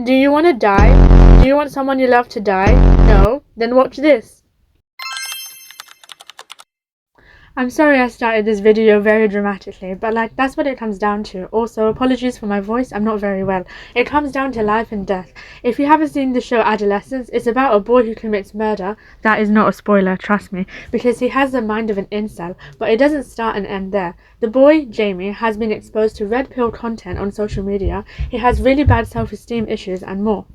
Do you want to die? Do you want someone you love to die? No? Then watch this. I'm sorry I started this video very dramatically, but that's what it comes down to. Also, apologies for my voice, I'm not very well. It comes down to life and death. If you haven't seen the show Adolescence, it's about a boy who commits murder. That is not a spoiler, trust me, because he has the mind of an incel, but it doesn't start and end there. The boy, Jamie, has been exposed to red pill content on social media, he has really bad self-esteem issues and more.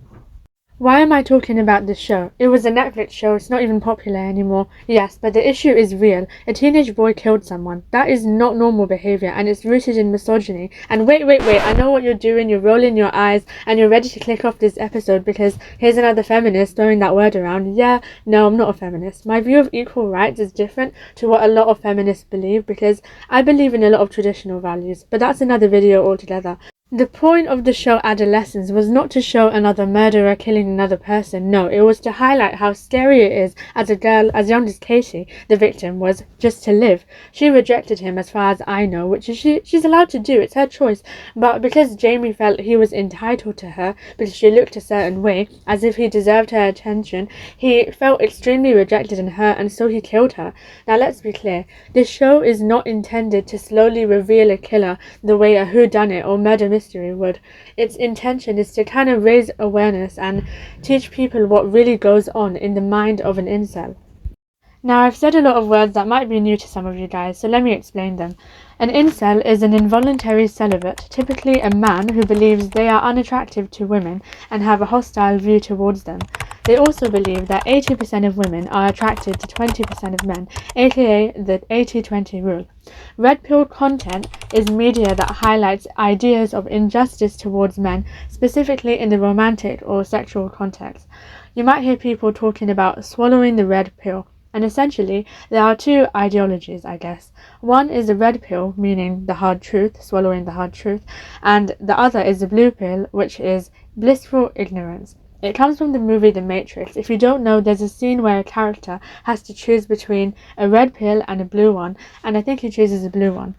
Why am I talking about this show? It was a Netflix show, it's not even popular anymore. Yes, but the issue is real. A teenage boy killed someone. That is not normal behavior and it's rooted in misogyny. And wait, I know what you're doing, you're rolling your eyes and you're ready to click off this episode because here's another feminist throwing that word around. Yeah, no, I'm not a feminist. My view of equal rights is different to what a lot of feminists believe because I believe in a lot of traditional values, but that's another video altogether. The point of the show Adolescence was not to show another murderer killing another person, no, it was to highlight how scary it is as a girl as young as Katie, the victim, was just to live. She rejected him as far as I know, which is she's allowed to do, it's her choice, but because Jamie felt he was entitled to her, because she looked a certain way, as if he deserved her attention, he felt extremely rejected in her and so he killed her. Now let's be clear, this show is not intended to slowly reveal a killer the way a whodunit or murder mystery would. Its intention is to kind of raise awareness and teach people what really goes on in the mind of an incel. Now, I've said a lot of words that might be new to some of you guys, so let me explain them. An incel is an involuntary celibate, typically a man who believes they are unattractive to women and have a hostile view towards them. They also believe that 80% of women are attracted to 20% of men, aka the 80-20 rule. Red pill content is media that highlights ideas of injustice towards men, specifically in the romantic or sexual context. You might hear people talking about swallowing the red pill. And essentially, there are two ideologies, I guess. One is the red pill, meaning the hard truth, swallowing the hard truth, and the other is the blue pill, which is blissful ignorance. It comes from the movie The Matrix. If you don't know, there's a scene where a character has to choose between a red pill and a blue one, and I think he chooses the blue one.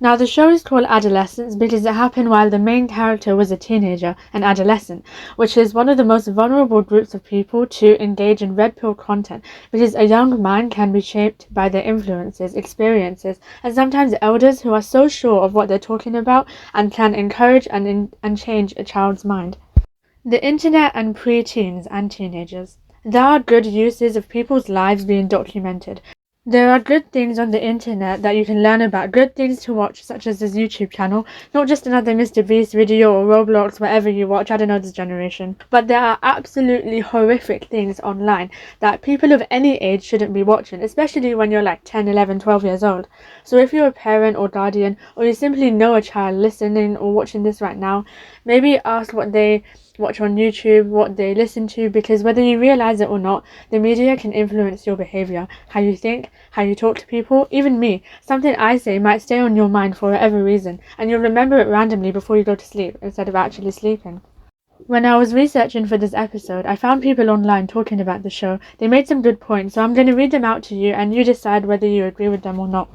Now, the show is called Adolescence because it happened while the main character was a teenager, an adolescent, which is one of the most vulnerable groups of people to engage in red pill content because a young mind can be shaped by their influences, experiences, and sometimes elders who are so sure of what they're talking about and can encourage and change a child's mind. The internet and pre-teens and teenagers. There are good uses of people's lives being documented. There are good things on the internet that you can learn about, good things to watch, such as this YouTube channel, not just another Mr. Beast video or Roblox, whatever you watch, I don't know this generation. But there are absolutely horrific things online that people of any age shouldn't be watching, especially when you're like 10, 11, 12 years old. So if you're a parent or guardian, or you simply know a child listening or watching this right now, maybe ask what they watch on YouTube, what they listen to, because whether you realize it or not, the media can influence your behavior, how you think, how you talk to people. Even me, something I say might stay on your mind for whatever reason, and you'll remember it randomly before you go to sleep instead of actually sleeping. When I was researching for this episode, I found people online talking about the show. They made some good points, so I'm going to read them out to you and you decide whether you agree with them or not.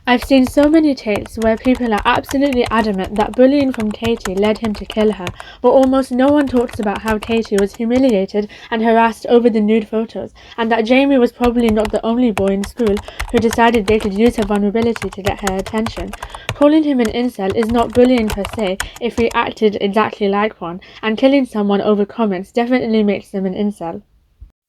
I've seen so many takes where people are absolutely adamant that bullying from Katie led him to kill her, but almost no one talks about how Katie was humiliated and harassed over the nude photos, and that Jamie was probably not the only boy in school who decided they could use her vulnerability to get her attention. Calling him an incel is not bullying per se if he acted exactly like one, and killing someone over comments definitely makes them an incel.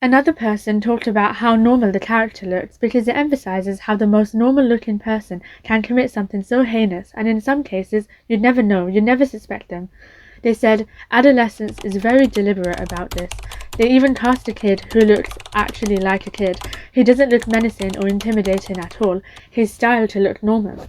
Another person talked about how normal the character looks because it emphasizes how the most normal looking person can commit something so heinous, and in some cases you'd never know, you'd never suspect them. They said Adolescence is very deliberate about this. They even cast a kid who looks actually like a kid. He doesn't look menacing or intimidating at all. He's styled to look normal.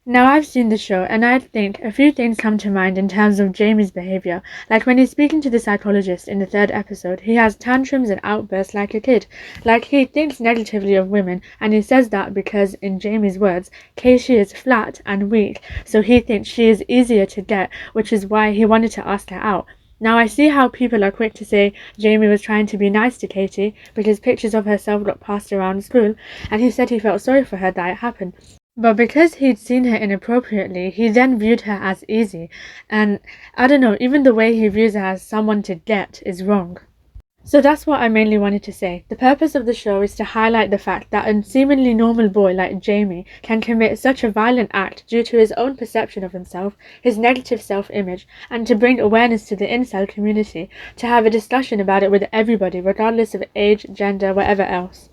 Now I've seen the show and I think a few things come to mind in terms of Jamie's behaviour. Like when he's speaking to the psychologist in the third episode, he has tantrums and outbursts like a kid. Like he thinks negatively of women, and he says that because, in Jamie's words, Katie is flat and weak, so he thinks she is easier to get, which is why he wanted to ask her out. Now I see how people are quick to say Jamie was trying to be nice to Katie because pictures of herself got passed around school, and he said he felt sorry for her that it happened. But because he'd seen her inappropriately, he then viewed her as easy, and I don't know, even the way he views her as someone to get is wrong. So that's what I mainly wanted to say. The purpose of the show is to highlight the fact that a seemingly normal boy like Jamie can commit such a violent act due to his own perception of himself, his negative self-image, and to bring awareness to the incel community, to have a discussion about it with everybody regardless of age, gender, whatever else.